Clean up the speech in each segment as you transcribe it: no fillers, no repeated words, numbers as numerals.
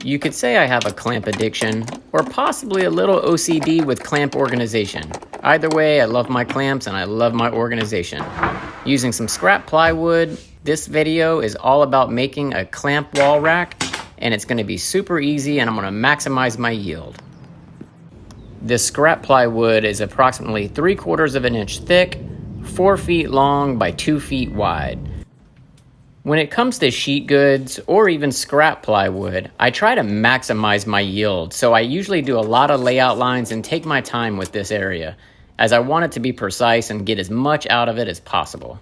You could say I have a clamp addiction, or possibly a little OCD with clamp organization. Either way, I love my clamps and I love my organization. Using some scrap plywood, this video is all about making a clamp wall rack, and it's going to be super easy and I'm going to maximize my yield. This scrap plywood is approximately 3/4 of an inch thick, 4 feet long by 2 feet wide. When it comes to sheet goods or even scrap plywood, I try to maximize my yield, so I usually do a lot of layout lines and take my time with this area, as I want it to be precise and get as much out of it as possible.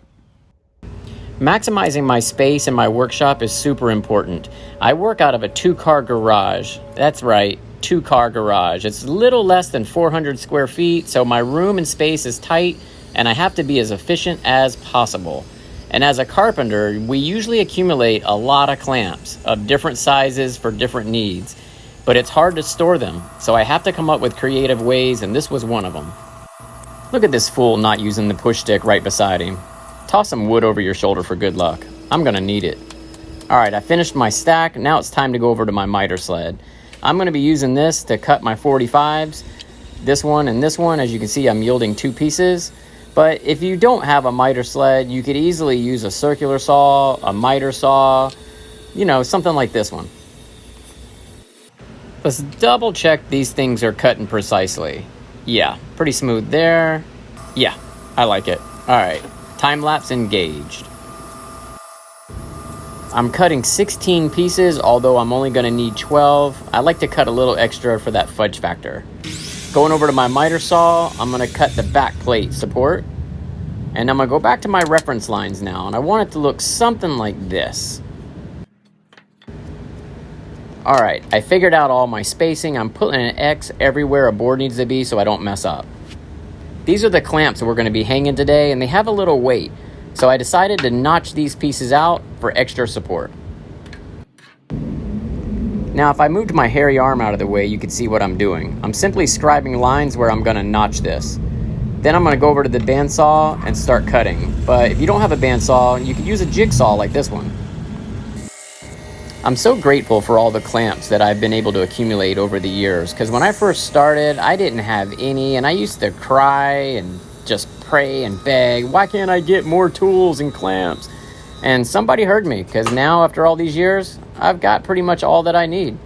Maximizing my space in my workshop is super important. I work out of a 2-car garage. That's right, 2-car garage. It's a little less than 400 square feet, so my room and space is tight, and I have to be as efficient as possible. And as a carpenter, we usually accumulate a lot of clamps of different sizes for different needs, but it's hard to store them, so I have to come up with creative ways, and this was one of them. Look at this fool not using the push stick right beside him. Toss some wood over your shoulder for good luck. I'm gonna need it. All right, I finished my stack. Now it's time to go over to my miter sled. I'm gonna be using this to cut my 45s. This one and this one, as you can see, I'm yielding 2 pieces. But if you don't have a miter sled, you could easily use a circular saw, a miter saw, you know, something like this one. Let's double check these things are cutting precisely. Yeah, pretty smooth there. Yeah, I like it. All right, time lapse engaged. I'm cutting 16 pieces, although I'm only gonna need 12. I like to cut a little extra for that fudge factor. Going over to my miter saw, I'm gonna cut the back plate support. And I'm gonna go back to my reference lines now, and I want it to look something like this. All right, I figured out all my spacing. I'm putting an X everywhere a board needs to be so I don't mess up. These are the clamps that we're gonna be hanging today, and they have a little weight. So I decided to notch these pieces out for extra support. Now, if I moved my hairy arm out of the way, you could see what I'm doing. I'm simply scribing lines where I'm gonna notch this. Then I'm gonna go over to the bandsaw and start cutting. But if you don't have a bandsaw, you could use a jigsaw like this one. I'm so grateful for all the clamps that I've been able to accumulate over the years, because when I first started, I didn't have any, and I used to cry and just pray and beg, why can't I get more tools and clamps? And somebody heard me, because now, after all these years, I've got pretty much all that I need.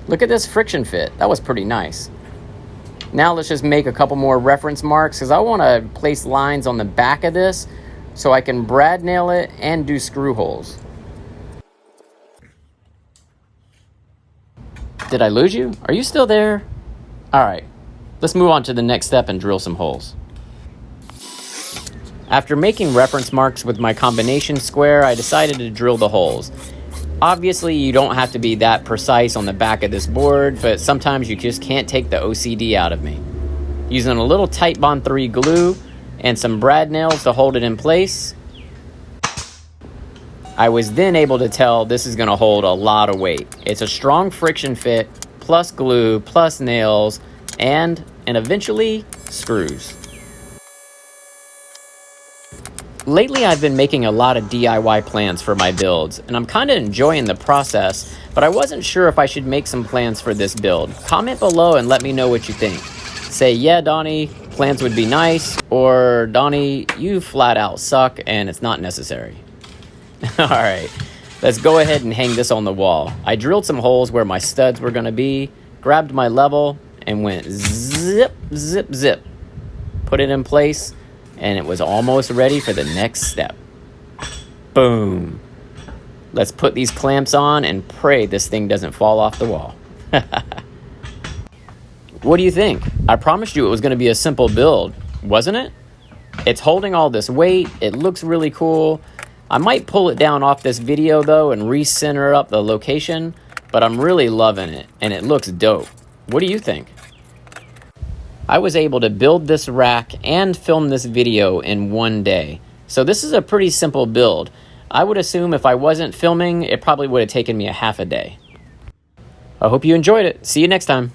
Look at this friction fit. That was pretty nice. Now let's just make a couple more reference marks, because I want to place lines on the back of this so I can brad nail it and do screw holes. Did I lose you? Are you still there? All right, let's move on to the next step and drill some holes. After making reference marks with my combination square, I decided to drill the holes. Obviously, you don't have to be that precise on the back of this board, but sometimes you just can't take the OCD out of me. Using a little Titebond 3 glue and some brad nails to hold it in place, I was then able to tell this is going to hold a lot of weight. It's a strong friction fit, plus glue, plus nails, and eventually screws. Lately, I've been making a lot of DIY plans for my builds, and I'm kind of enjoying the process, but I wasn't sure if I should make some plans for this build. Comment below and let me know what you think. Say, yeah, Donnie, plans would be nice, or Donnie, you flat out suck and it's not necessary. All right, let's go ahead and hang this on the wall. I drilled some holes where my studs were gonna be, grabbed my level, and went zip, zip, zip. Put it in place, and it was almost ready for the next step. Boom. Let's put these clamps on and pray this thing doesn't fall off the wall. What do you think? I promised you it was gonna be a simple build, wasn't it? It's holding all this weight, it looks really cool. I might pull it down off this video though and recenter up the location, but I'm really loving it and it looks dope. What do you think? I was able to build this rack and film this video in one day. So this is a pretty simple build. I would assume if I wasn't filming, it probably would have taken me a half a day. I hope you enjoyed it. See you next time.